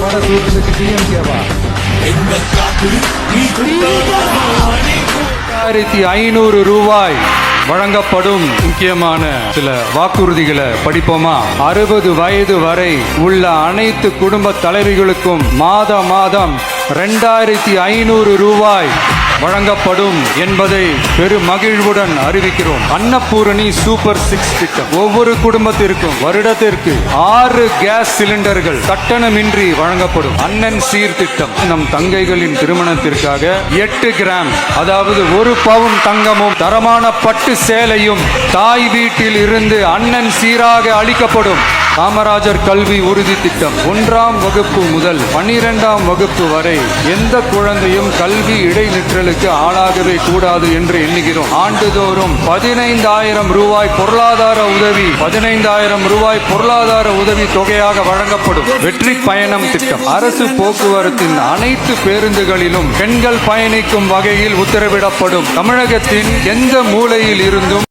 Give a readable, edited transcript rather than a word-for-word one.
வடை தூக்குறதுக்கு டிஎம்கேவா? 1500 ரூபாய் வழங்கப்படும். முக்கியமான சில வாக்குறுதிகளை படிப்போமா? 60 வயது வரை உள்ள அனைத்து குடும்ப தலைவிகளுக்கும் மாதம் 2500 ரூபாய் வழங்கப்படும் என்பதை பெரும் மகிழ்வுடன் அறிவிக்கிறோம். அன்னபூரணி சூப்பர் 6 திட்டம் ஒவ்வொரு குடும்பத்திற்கும் வருடத்திற்கு 6 கேஸ் சிலிண்டர்கள் கட்டணமின்றி வழங்கப்படும். அண்ணன் சீர் திட்டம் நம் தங்கைகளின் திருமணத்திற்காக 8 கிராம் அதாவது 1 பவுன் தங்கமும் தரமான பட்டு சேலையும் தாய் வீட்டில் இருந்து அண்ணன் சீராக அளிக்கப்படும். காமராஜர் கல்வி உறுதி திட்டம் 1ஆம் வகுப்பு முதல் 12ஆம் வகுப்பு வரை எந்த குழந்தையும் கல்வி இடைநிற்றலுக்கு ஆளாகவே கூடாது என்று எண்ணுகிறோம். ஆண்டுதோறும் 15,000 ரூபாய் பொருளாதார உதவி 15,000 ரூபாய் பொருளாதார உதவி தொகையாக வழங்கப்படும். வெற்றி பயணம் திட்டம் அரசு போக்குவரத்தின் அனைத்து பேருந்துகளிலும் பெண்கள் பயணிக்கும் வகையில் உத்தரவிடப்படும். தமிழகத்தின் எந்த மூலையில் இருந்தும்